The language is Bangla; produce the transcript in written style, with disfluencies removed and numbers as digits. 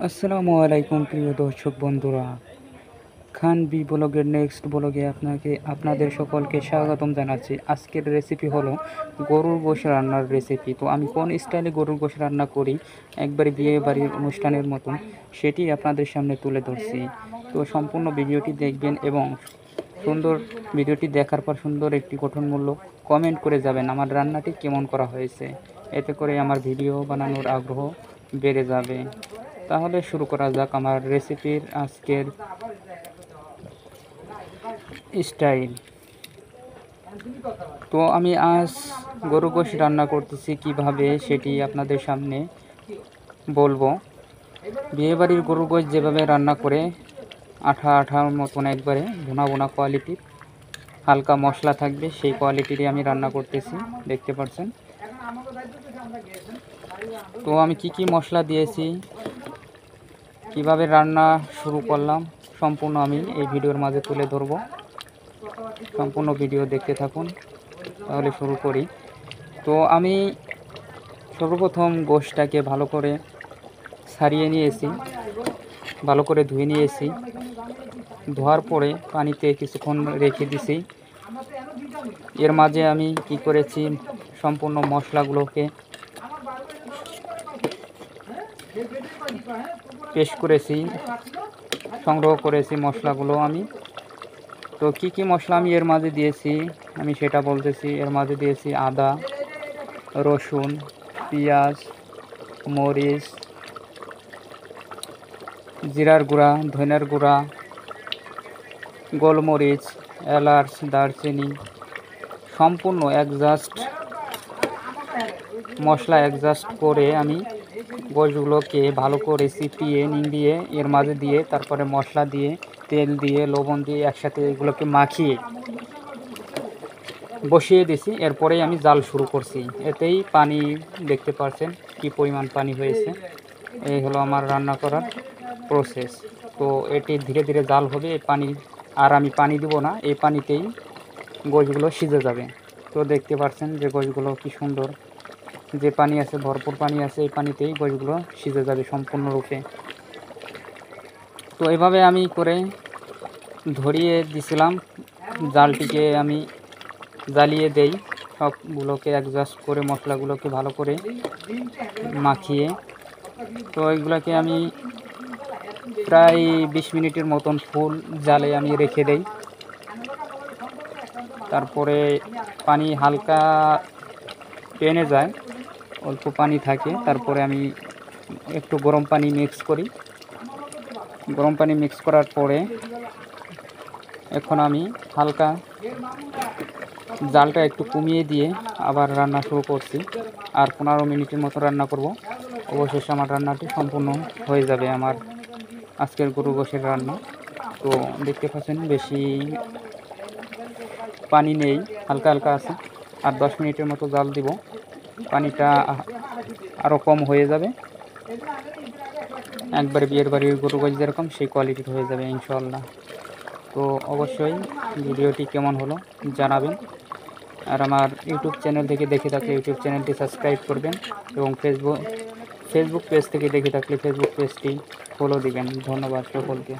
আসসালামু আলাইকুম প্রিয় দর্শক বন্ধুরা, খান বি ব্লগের নেক্সট ব্লগে আপনাদের সকলকে স্বাগতম জানাচ্ছি। আজকের রেসিপি হলো গরুর গোশ রান্নার রেসিপি। তো আমি কোন স্টাইলে গরুর গোশ রান্না করি, একবারে বিয়ে বাড়ির অনুষ্ঠানের মতন, সেটি আপনাদের সামনে তুলে ধরছি। তো সম্পূর্ণ ভিডিওটি দেখবেন এবং সুন্দর ভিডিওটি দেখার পর সুন্দর একটি গঠনমূলক কমেন্ট করে যাবেন আমার রান্নাটি কেমন করা হয়েছে। এতে করে আমার ভিডিও বানানোর আগ্রহ বেড়ে যাবে। তাহলে শুরু করা যাক আমার রেসিপির আজকের স্টাইল। তো আমি আজ গরু গোশ রান্না করতেছি, কিভাবে সেটি আপনাদের সামনে বলবো। বিয়েবাড়ির গরু গোশ যেভাবে রান্না করে আঠা আঠার মতন একবারে ভুনা ভুনা কোয়ালিটির, হালকা মশলা থাকবে, সেই কোয়ালিটিরই আমি রান্না করতেছি, দেখতে পাচ্ছেন। তো আমি কি মশলা দিয়েছি, কিভাবে রান্না শুরু করলাম, সম্পূর্ণ আমি এই ভিডিওর মাঝে তুলে ধরব। সম্পূর্ণ ভিডিও দেখতে থাকুন। তাহলে শুরু করি। তো আমি সর্বপ্রথম গোশটাকে ভালো করে ছাড়িয়ে নিয়েছি, ভালো করে ধুয়ে নিয়েছি। ধোয়ার পরে পানিতে কিছুক্ষণ রেখে দিছি। এর মাঝে আমি কি করেছি, সম্পূর্ণ মশলাগুলোকে পেস্ট করেছি, সংগ্রহ করেছি মশলাগুলো আমি। তো কি মশলা আমি এর মাঝে দিয়েছি আমি সেটা বলতেছি। এর মাঝে দিয়েছি আদা, রসুন, পেঁয়াজ, মরিচ, জিরার গুঁড়া, ধনিয়ার গুঁড়া, গোলমরিচ, এলাচ, দারচিনি, সম্পূর্ণ অ্যাডজাস্ট মশলা অ্যাডজাস্ট করে আমি গোশগুলোকে ভালো করে চিপিয়ে নিয়ে এর মাঝে দিয়ে, তারপরে মশলা দিয়ে, তেল দিয়ে, লবণ দিয়ে একসাথে এগুলোকে মাখিয়ে বসিয়ে দিছি। এরপরেই আমি জাল শুরু করছি। এতেই পানি দেখতে পাচ্ছেন কি পরিমাণ পানি হয়েছে। এই হলো আমার রান্না করার প্রসেস। তো এটি ধীরে ধীরে জাল হবে। এই পানি আর আমি পানি দিব না, এই পানিতেই গোশগুলো সিজে যাবে। তো দেখতে পাচ্ছেন যে গোশগুলো কি সুন্দর, যে পানি আছে, ভরপুর পানি আছে, এই পানিতেই গোশগুলো সিজে যাবে সম্পূর্ণরূপে। তো এভাবে আমি করে ধরিয়ে দিছিলাম, জালটিকে আমি জ্বালিয়ে দেই, সবগুলোকে অ্যাডজাস্ট করে মশলাগুলোকে ভালো করে মাখিয়ে। তো এগুলোকে আমি প্রায় 20 মিনিটের মতন ফুল জালে আমি রেখে দেই। তারপরে পানি হালকা টেনে যায়, অল্প পানি থাকে, তারপরে আমি একটু গরম পানি মিক্স করি। গরম পানি মিক্স করার পরে এখন আমি হালকা জালটা একটু কমিয়ে দিয়ে আবার রান্না শুরু করছি। আর 15 মিনিটের মতো রান্না করব। অবশেষে আমার রান্নাটি সম্পূর্ণ হয়ে যাবে, আমার আজকের গরু গোশের রান্না। তো দেখতে পাচ্ছেন বেশি পানি নেই, হালকা হালকা আছে। আর 10 মিনিটের মতো জাল দিব, পানিটা আরও কম হয়ে যাবে, একবারে বিয়ের বাড়ির গরু গোশ যেরকম সেই কোয়ালিটির হয়ে যাবে ইনশাআল্লাহ। তো অবশ্যই ভিডিওটি কেমন হলো জানাবেন। আর আমার ইউটিউব চ্যানেল থেকে দেখে থাকলে ইউটিউব চ্যানেলটি সাবস্ক্রাইব করবেন এবং ফেসবুক পেজ থেকে দেখে থাকলে ফেসবুক পেজটি ফলো দিবেন। ধন্যবাদ সকলকে।